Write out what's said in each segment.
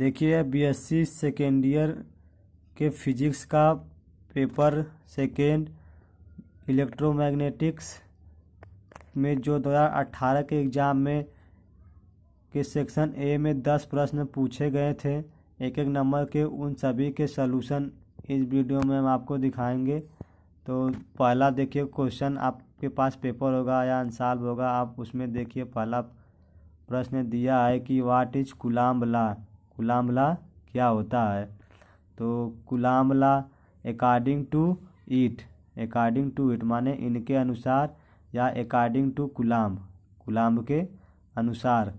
देखिए BSc second year के physics का पेपर सेकेंड इलेक्ट्रोमैग्नेटिक्स में जो 2018 के एग्ज़ाम में के सेक्शन ए में 10 प्रश्न पूछे गए थे एक एक नंबर के, उन सभी के सलूशन इस वीडियो में हम आपको दिखाएंगे। तो पहला देखिए क्वेश्चन, आपके पास पेपर होगा या आंसर होगा, आप उसमें देखिए पहला प्रश्न दिया है कि what is Coulomb law. Coulomb law क्या होता है? तो Coulomb law according to it माने इनके अनुसार या अकॉर्डिंग टू कूलाम्ब के अनुसार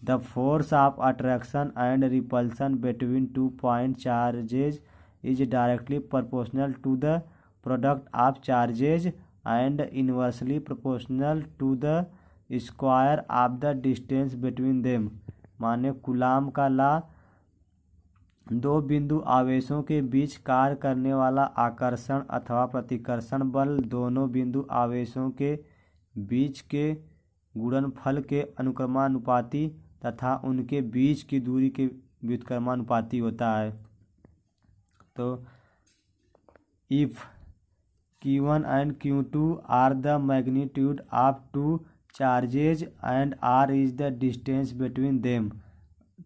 the force of attraction and repulsion between 2 point charges is directly proportional to the product of charges and inversely proportional to the square of the distance between them. माने Coulomb का law दो बिंदु आवेशों के बीच कार्य करने वाला आकर्षण अथवा प्रतिकर्षण बल दोनों बिंदु आवेशों के बीच के गुणनफल के अनुक्रमानुपाती तथा उनके बीच की दूरी के व्युत्क्रमानुपाती होता है। तो if Q1 and Q2 are the magnitude of two charges and R is the distance between them।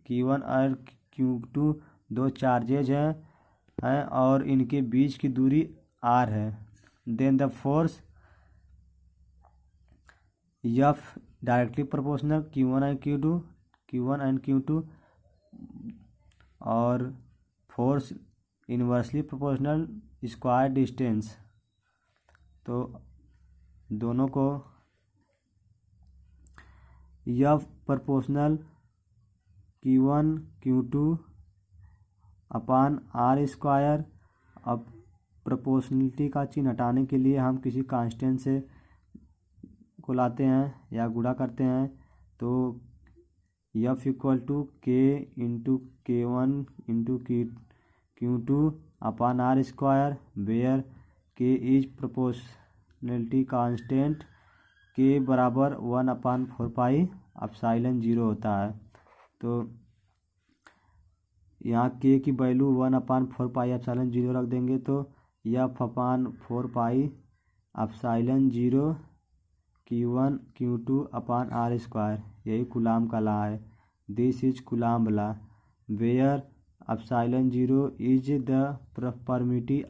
Q1 और Q2 दो चार्जेज हैं और इनके बीच की दूरी R है। Then the force F directly proportional Q1 and Q2 और force inversely proportional square distance. तो दोनों को F proportional Q1 Q2 upon R square. अब प्रोपोर्शनलिटी का चिन्ह हटाने के लिए हम किसी कांस्टेंट से को लाते हैं या गुणा करते हैं। तो F equal to K into K1 into Q2 upon R square, where K is proportionality constant, K बराबर 1/4 पाई एप्सिलॉन 0 होता है। तो यहाँ K की वैल्यू 1/4 पाई एप्सिलॉन 0 रख देंगे तो F/4 pi epsilon 0 Q1 Q2 upon R square, यही कूलाम्ब का लॉ है। This is Coulomb law where epsilon 0 is the permittivity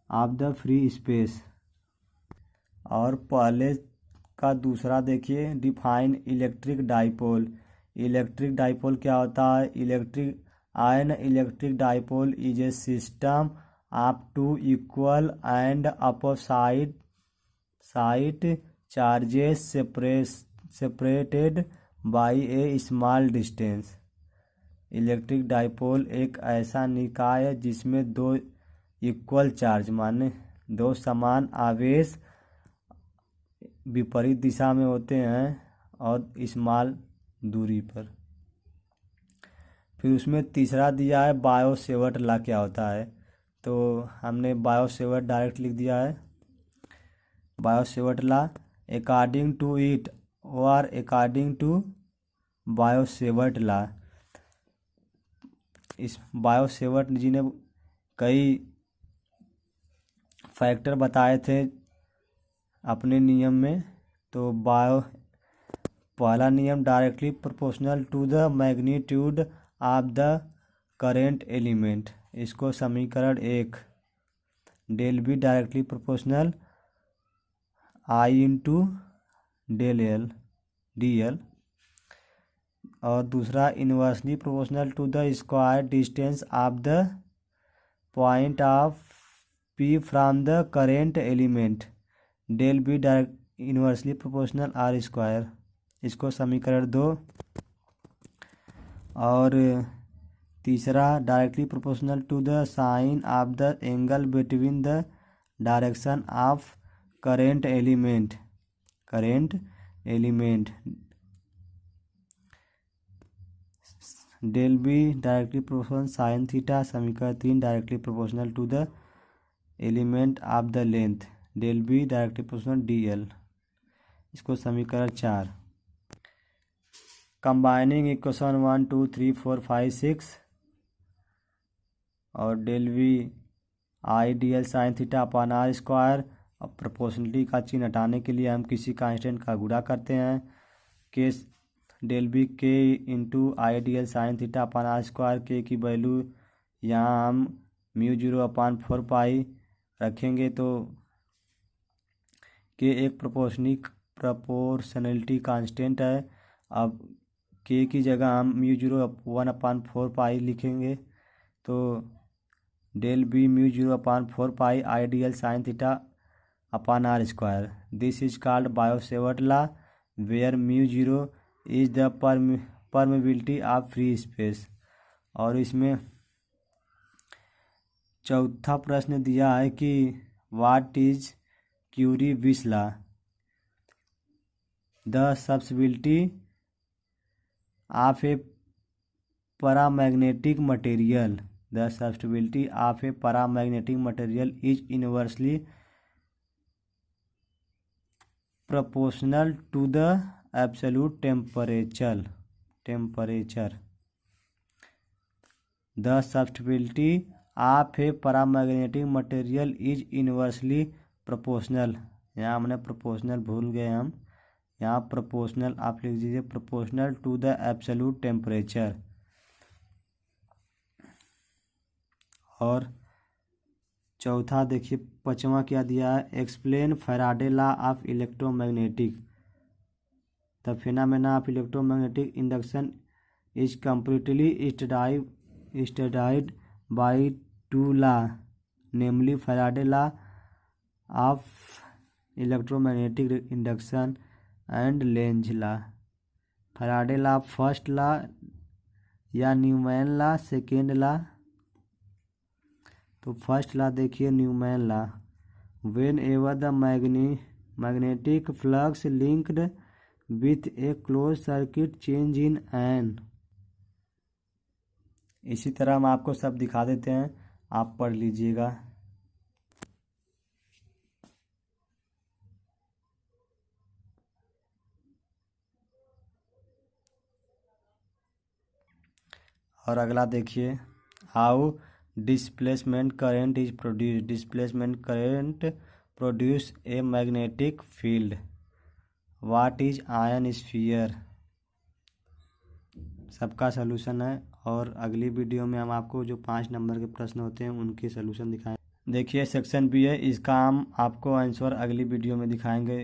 of the free space. और पहले का दूसरा देखिए, define electric dipole. Electric dipole क्या होता है? Electric dipole is a system of two equal and opposite charges separated by a small distance. Electric dipole एक ऐसा निकाय है जिसमें दो इक्वल चार्ज माने दो समान आवेश विपरीत दिशा में होते हैं और स्मॉल दूरी पर। फिर उसमें तीसरा दिया है बायो सेवर्ट लॉ क्या होता है? तो हमने बायो सेवर्ट डायरेक्ट लिख दिया है। Biot Savart law according to it और according to Biot Savart law. इस बायो सेवर्ट जी ने कई फैक्टर बताए थे अपने नियम में। तो पहला नियम directly proportional to the magnitude of the current element, इसको समीकरण 1। Del B directly proportional I into del L DL। और दूसरा inversely proportional to the square distance of the point of P from the current element, del B direct inversely proportional R square, इसको समीकरण 2। और तीसरा directly proportional to the sine of the angle between the direction of current element del B directly proportional sine theta. समीकरण 3 directly proportional to the element of the length, del B directly proportional DL, इसको समीकरण 4। Combining equation 1 2 3 4 5 6 और del V I D L sine theta upon R square. अब proportionality का चिन्ह हटाने के लिए हम किसी कांस्टेंट का गुणा करते हैं। के del B K into I D L sine theta upon R square. K की वैल्यू यहाँ हम म्यू 0 अपॉन 4 पाई रखेंगे, तो के एक प्रोपोर्शनलिटी कांस्टेंट है। अब के की जगह हम म्यू 0 1 अपॉन 4 पाई लिखेंगे, तो del B mu 0 upon 4 pi I D L sine theta upon R square. This is called Biot Savart law where mu 0 is the permeability of free space. और इसमें चौथा प्रश्न दिया है कि what is Curie Weiss law. The susceptibility of a paramagnetic material is inversely proportional to the absolute temperature. The substitutability of a paramagnetic material is inversely proportional। यहाँ हमने proportional भूल गए हम, यहाँ प्रोपोर्शनल आप लिख दीजिए, proportional to the absolute temperature. और चौथा देखिए, पांचवा क्या दिया है, explain Faraday law of electromagnetic. The phenomena of electromagnetic induction is completely studied by two law, namely Faraday law of electromagnetic induction and Lenz law. Faraday law first law या Neumann law second law. तो first law देखिए Neumann law, whenever the magnetic flux linked with a close circuit change in N. इसी तरह हम आपको सब दिखा देते हैं, आप पढ़ लीजिएगा। और अगला देखिए, how displacement current is produce. Displacement current produce a magnetic field. What is ion sphere. सबका सलूशन है, और अगली वीडियो में हम आपको जो 5 नंबर के प्रश्न होते हैं उनके सलूशन दिखाएं। देखिए सेक्शन बी है, इसका हम आपको आंसर अगली वीडियो में दिखाएंगे।